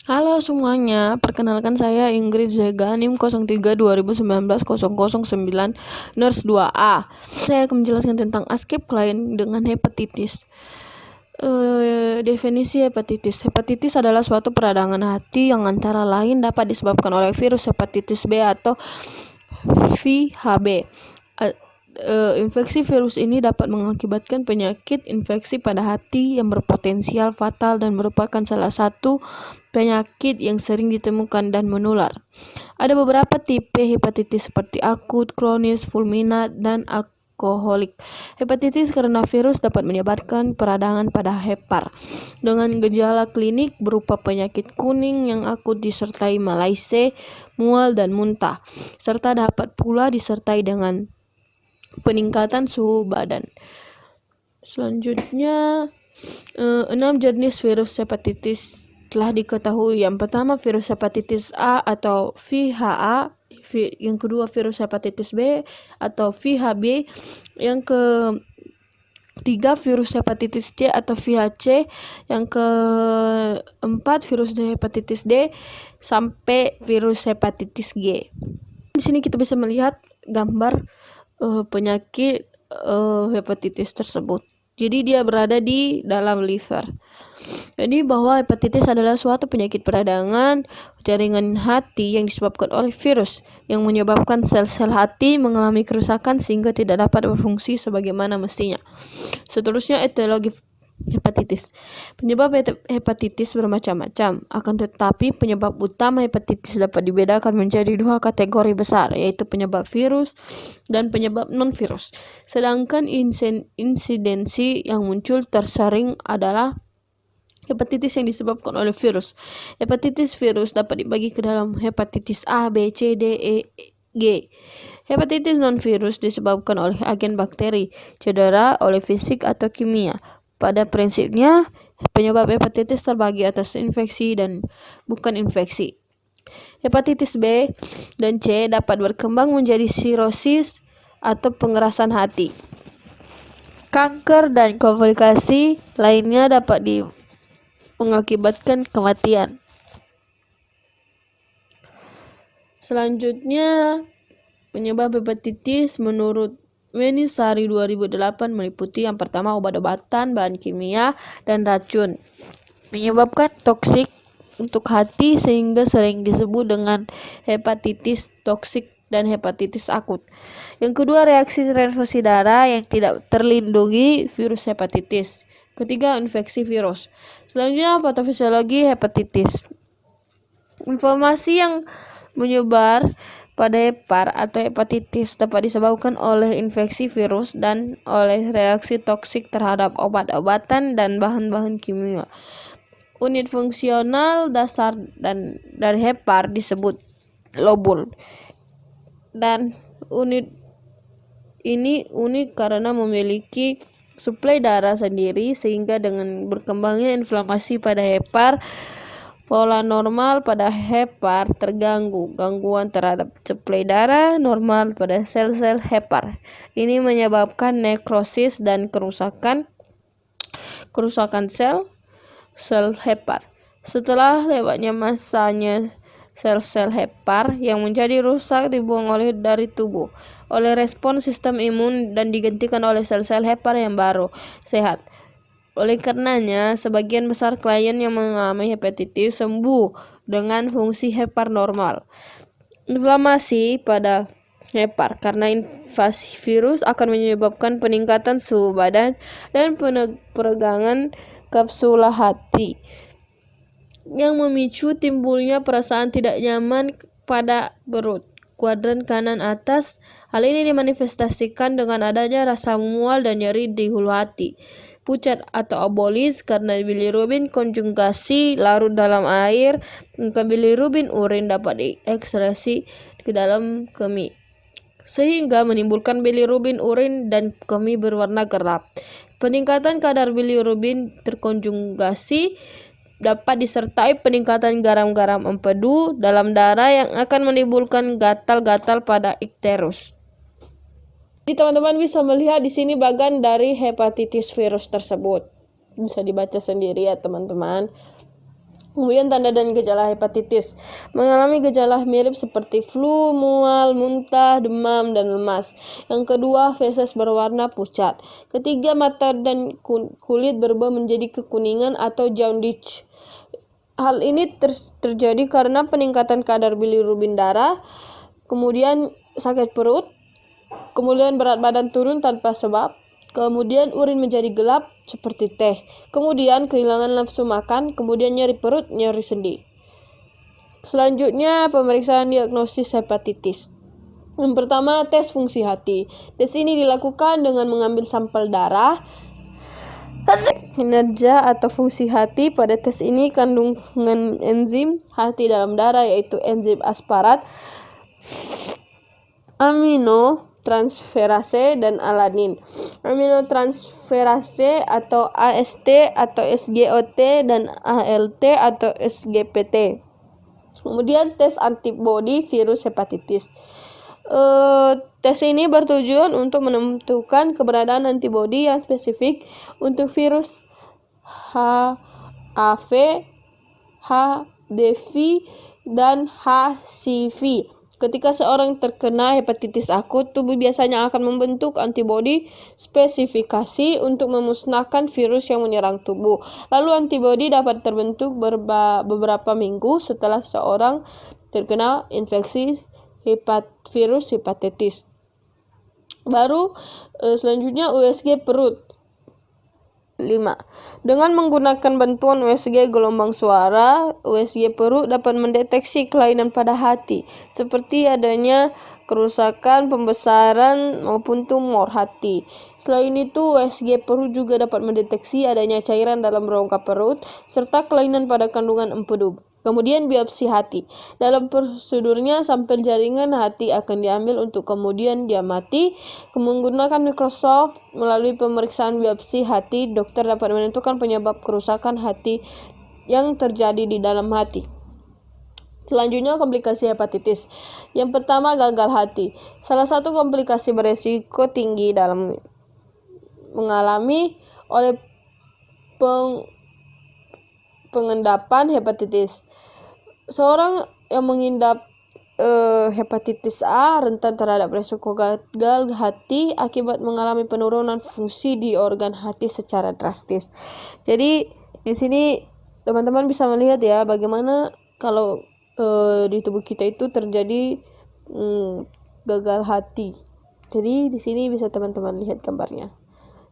Halo semuanya, perkenalkan saya Ingrid Zeganim 03 2019 009 Nurse 2A. Saya akan menjelaskan tentang escape client dengan hepatitis. Definisi hepatitis. Hepatitis adalah suatu peradangan hati yang antara lain dapat disebabkan oleh virus hepatitis B atau VHB. Infeksi virus ini dapat mengakibatkan penyakit infeksi pada hati yang berpotensial fatal dan merupakan salah satu penyakit yang sering ditemukan dan menular. Ada beberapa tipe hepatitis seperti akut, kronis, fulminant, dan alkoholik. Hepatitis karena virus dapat menyebabkan peradangan pada hepar dengan gejala klinik berupa penyakit kuning yang akut disertai malaise, mual, dan muntah, serta dapat pula disertai dengan peningkatan suhu badan. Selanjutnya, 6 jenis virus hepatitis telah diketahui. Yang pertama, virus hepatitis A atau VHA. Yang kedua, virus hepatitis B atau VHB. Yang ketiga, virus hepatitis C atau VHC. Yang keempat, virus hepatitis D sampai virus hepatitis G. Di sini kita bisa melihat gambar penyakit hepatitis tersebut. Jadi dia berada di dalam liver. Jadi bahwa hepatitis adalah suatu penyakit peradangan jaringan hati yang disebabkan oleh virus yang menyebabkan sel-sel hati mengalami kerusakan sehingga tidak dapat berfungsi sebagaimana mestinya. Seterusnya, etiologi hepatitis. Penyebab hepatitis bermacam-macam, akan tetapi penyebab utama hepatitis dapat dibedakan menjadi dua kategori besar, yaitu penyebab virus dan penyebab non-virus. Sedangkan insidensi yang muncul tersering adalah hepatitis yang disebabkan oleh virus. Hepatitis virus dapat dibagi ke dalam hepatitis A, B, C, D, E, G. Hepatitis non-virus disebabkan oleh agen bakteri, cedera oleh fisik atau kimia. Pada prinsipnya, penyebab hepatitis terbagi atas infeksi dan bukan infeksi. Hepatitis B dan C dapat berkembang menjadi sirosis atau pengerasan hati. Kanker dan komplikasi lainnya dapat mengakibatkan kematian. Selanjutnya, penyebab hepatitis menurut Menisari 2008 meliputi yang pertama obat-obatan, bahan kimia, dan racun. Menyebabkan toksik untuk hati sehingga sering disebut dengan hepatitis toksik dan hepatitis akut. Yang kedua, reaksi transfusi darah yang tidak terlindungi virus hepatitis. Ketiga, infeksi virus. Selanjutnya, patofisiologi hepatitis. Informasi yang menyebar pada hepar atau hepatitis dapat disebabkan oleh infeksi virus dan oleh reaksi toksik terhadap obat-obatan dan bahan-bahan kimia. Unit fungsional dasar dan dari hepar disebut lobul. Dan unit ini unik karena memiliki suplai darah sendiri sehingga dengan berkembangnya inflamasi pada hepar, pola normal pada hepar terganggu. Gangguan terhadap suplai darah normal pada sel-sel hepar. Ini menyebabkan nekrosis dan kerusakan sel hepar. Setelah lewatnya masanya sel-sel hepar yang menjadi rusak dibuang dari tubuh oleh respon sistem imun dan digantikan oleh sel-sel hepar yang baru sehat. Oleh karenanya, sebagian besar klien yang mengalami hepatitis sembuh dengan fungsi hepar normal. Inflamasi pada hepar karena invasi virus akan menyebabkan peningkatan suhu badan dan peregangan kapsula hati yang memicu timbulnya perasaan tidak nyaman pada perut kuadran kanan atas. Hal ini dimanifestasikan dengan adanya rasa mual dan nyeri di hulu hati, pucat atau abolis karena bilirubin konjugasi larut dalam air. Bilirubin urin dapat diekskresi ke dalam kemih sehingga menimbulkan bilirubin urin dan kemih berwarna gelap. Peningkatan kadar bilirubin terkonjugasi dapat disertai peningkatan garam-garam empedu dalam darah yang akan menimbulkan gatal-gatal pada ikterus. Jadi teman-teman bisa melihat di sini bagian dari hepatitis virus tersebut. Bisa dibaca sendiri ya teman-teman. Kemudian tanda dan gejala hepatitis. Mengalami gejala mirip seperti flu, mual, muntah, demam, dan lemas. Yang kedua, feses berwarna pucat. Ketiga, mata dan kulit berubah menjadi kekuningan atau jaundice. Hal ini terjadi karena peningkatan kadar bilirubin darah, kemudian sakit perut, kemudian berat badan turun tanpa sebab, kemudian urin menjadi gelap seperti teh, kemudian kehilangan nafsu makan, kemudian nyeri perut, nyeri sendi. Selanjutnya, pemeriksaan diagnosis hepatitis. Yang pertama, tes fungsi hati. Tes ini dilakukan dengan mengambil sampel darah. Kinerja atau fungsi hati. Pada tes ini kandungan enzim hati dalam darah yaitu enzim asparat, aminotransferase, dan alanin. Aminotransferase atau AST atau SGOT dan ALT atau SGPT. Kemudian tes antibodi virus hepatitis. Tes ini bertujuan untuk menentukan keberadaan antibodi yang spesifik untuk virus HAV, HDV, dan HCV. Ketika seorang terkena hepatitis akut, tubuh biasanya akan membentuk antibodi spesifikasi untuk memusnahkan virus yang menyerang tubuh. Lalu antibodi dapat terbentuk beberapa minggu setelah seorang terkena infeksi virus hepatitis. Baru selanjutnya USG perut. 5. Dengan menggunakan bantuan USG gelombang suara, USG perut dapat mendeteksi kelainan pada hati, seperti adanya kerusakan, pembesaran, maupun tumor hati. Selain itu, USG perut juga dapat mendeteksi adanya cairan dalam rongga perut, serta kelainan pada kandungan empedu. Kemudian biopsi hati. Dalam prosedurnya, sampel jaringan hati akan diambil untuk kemudian diamati. Menggunakan mikroskop melalui pemeriksaan biopsi hati, dokter dapat menentukan penyebab kerusakan hati yang terjadi di dalam hati. Selanjutnya, komplikasi hepatitis. Yang pertama, gagal hati. Salah satu komplikasi beresiko tinggi dalam mengalami oleh pengendapan hepatitis. Seorang yang mengidap hepatitis A rentan terhadap risiko gagal hati akibat mengalami penurunan fungsi di organ hati secara drastis. Jadi di sini teman-teman bisa melihat ya bagaimana kalau di tubuh kita itu terjadi gagal hati. Jadi di sini bisa teman-teman lihat gambarnya.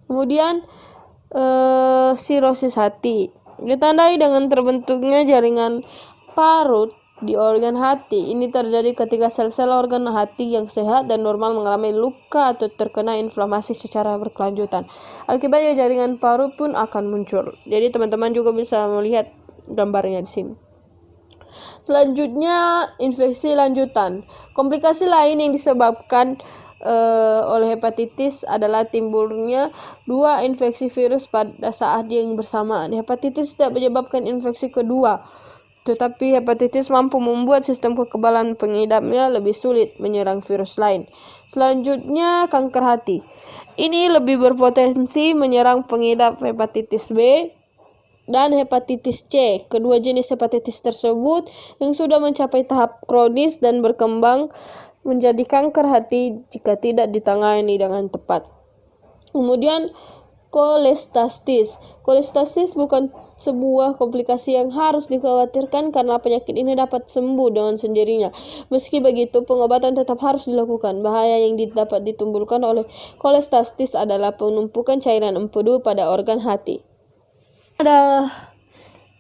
Kemudian sirosis hati ditandai dengan terbentuknya jaringan parut di organ hati. Ini terjadi ketika sel-sel organ hati yang sehat dan normal mengalami luka atau terkena inflamasi secara berkelanjutan. Akibatnya jaringan parut pun akan muncul. Jadi teman-teman juga bisa melihat gambarnya di sini. Selanjutnya, infeksi lanjutan. Komplikasi lain yang disebabkan oleh hepatitis adalah timbulnya 2 infeksi virus pada saat yang bersamaan. Hepatitis tidak menyebabkan infeksi kedua, tetapi hepatitis mampu membuat sistem kekebalan pengidapnya lebih sulit menyerang virus lain. Selanjutnya, kanker hati. Ini lebih berpotensi menyerang pengidap hepatitis B dan hepatitis C. Kedua jenis hepatitis tersebut yang sudah mencapai tahap kronis dan berkembang menjadi kanker hati jika tidak ditangani dengan tepat. Kemudian kolestastis. Kolestastis bukan sebuah komplikasi yang harus dikhawatirkan karena penyakit ini dapat sembuh dengan sendirinya. Meski begitu, pengobatan tetap harus dilakukan. Bahaya yang dapat ditimbulkan oleh kolestastis adalah penumpukan cairan empedu pada organ hati. Ada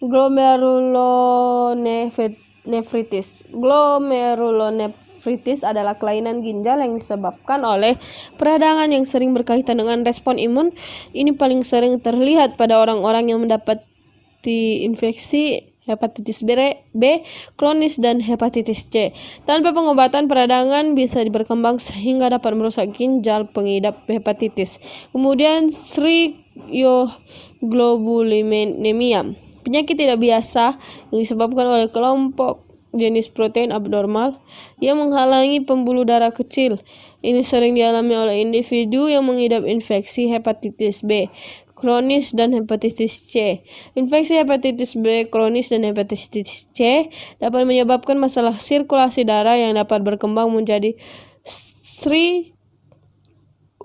glomerulonefritis. Glomerulonefritis adalah kelainan ginjal yang disebabkan oleh peradangan yang sering berkaitan dengan respon imun. Ini paling sering terlihat pada orang-orang yang mendapati infeksi hepatitis B, kronis, dan hepatitis C. Tanpa pengobatan, peradangan bisa berkembang sehingga dapat merusak ginjal pengidap hepatitis. Kemudian cryoglobulinemia, penyakit tidak biasa yang disebabkan oleh kelompok jenis protein abnormal yang menghalangi pembuluh darah kecil. Ini sering dialami oleh individu yang mengidap infeksi hepatitis B kronis dan hepatitis C. Infeksi hepatitis B kronis dan hepatitis C dapat menyebabkan masalah sirkulasi darah yang dapat berkembang menjadi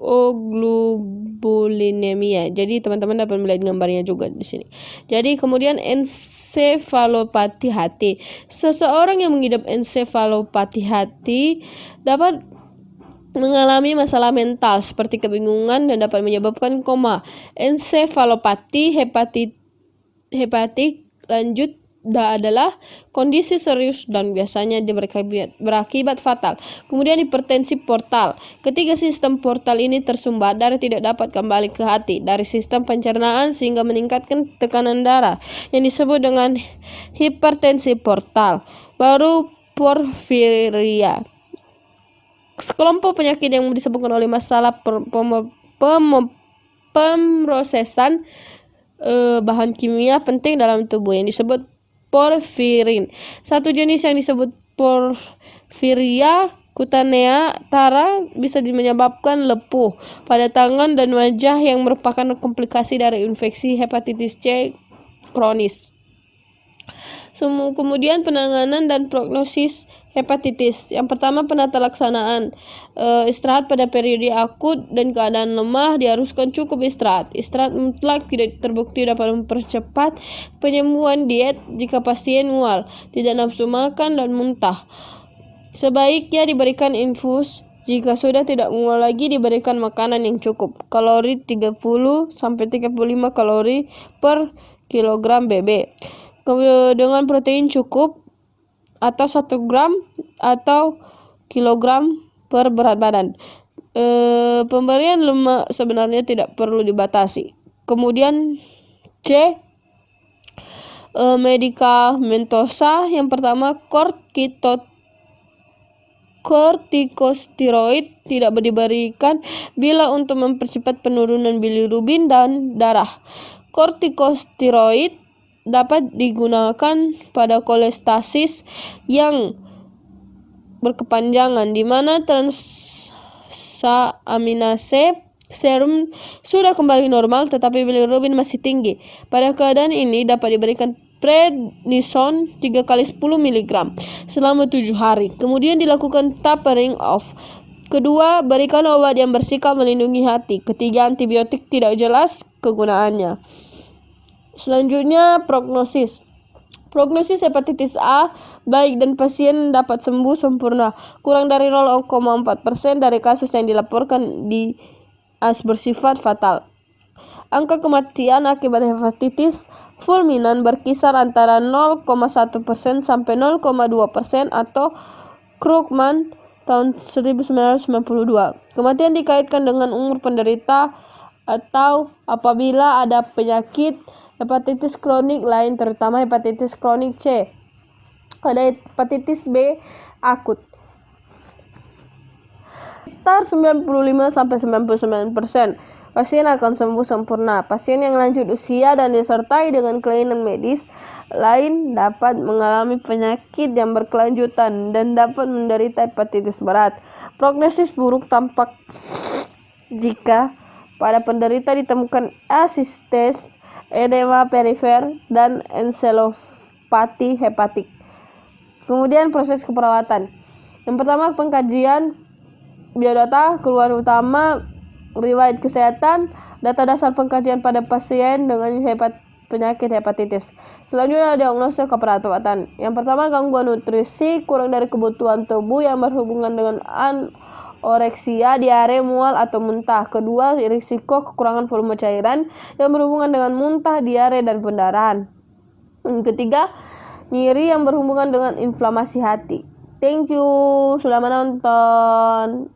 oglobulinemia. Jadi teman-teman dapat melihat gambarnya juga di sini. Jadi kemudian ensefalopati hati. Seseorang yang mengidap ensefalopati hati dapat mengalami masalah mental seperti kebingungan dan dapat menyebabkan koma. Ensefalopati hepatik lanjut adalah kondisi serius dan biasanya berakibat fatal. Kemudian hipertensi portal. Ketika sistem portal ini tersumbat, darah tidak dapat kembali ke hati dari sistem pencernaan sehingga meningkatkan tekanan darah yang disebut dengan hipertensi portal. Baru porfiria. Sekelompok penyakit yang disebabkan oleh masalah pemrosesan bahan kimia penting dalam tubuh yang disebut porfirin. Satu jenis yang disebut porfiria kutanea tara bisa menyebabkan lepuh pada tangan dan wajah yang merupakan komplikasi dari infeksi hepatitis C kronis. Kemudian penanganan dan prognosis hepatitis. Yang pertama, penata laksanaan. Istirahat pada periode akut dan keadaan lemah diharuskan cukup istirahat. Istirahat mutlak tidak terbukti dapat mempercepat penyembuhan. Diet jika pasien mual, tidak nafsu makan dan muntah, sebaiknya diberikan infus. Jika sudah tidak mual lagi, diberikan makanan yang cukup. Kalori 30-35 kalori per kilogram BB. Dengan protein cukup atau 1 gram atau kilogram per berat badan. Pemberian lemak sebenarnya tidak perlu dibatasi. Kemudian C, medikamentosa. Yang pertama, kortikosteroid tidak diberikan bila untuk mempercepat penurunan bilirubin dan darah. Kortikosteroid dapat digunakan pada kolestasis yang berkepanjangan di mana transaminase serum sudah kembali normal tetapi bilirubin masih tinggi. Pada keadaan ini dapat diberikan prednison 3 kali 10 mg selama 7 hari. Kemudian dilakukan tapering off. Kedua, berikan obat yang bersifat melindungi hati. Ketiga, antibiotik tidak jelas kegunaannya. Selanjutnya, prognosis. Prognosis hepatitis A baik dan pasien dapat sembuh sempurna. Kurang dari 0,4% dari kasus yang dilaporkan bersifat fatal. Angka kematian akibat hepatitis fulminan berkisar antara 0,1% sampai 0,2% atau Krugman tahun 1992. Kematian dikaitkan dengan umur penderita atau apabila ada penyakit hepatitis kronik lain, terutama hepatitis kronik C. Pada hepatitis B akut, sekitar 95-99% pasien akan sembuh sempurna. Pasien yang lanjut usia dan disertai dengan kelainan medis lain dapat mengalami penyakit yang berkelanjutan dan dapat menderita hepatitis berat. Prognosis buruk tampak jika pada penderita ditemukan asistes, edema perifer, dan enselopati hepatik. Kemudian proses keperawatan. Yang pertama, pengkajian biodata, keluhan utama, riwayat kesehatan, data dasar pengkajian pada pasien dengan penyakit hepatitis. Selanjutnya, diagnosa keperawatan. Yang pertama, gangguan nutrisi, kurang dari kebutuhan tubuh yang berhubungan dengan anoreksia, diare, mual, atau muntah. Kedua, risiko kekurangan volume cairan yang berhubungan dengan muntah, diare, dan pendarahan. Yang ketiga, nyeri yang berhubungan dengan inflamasi hati. Thank you sudah menonton.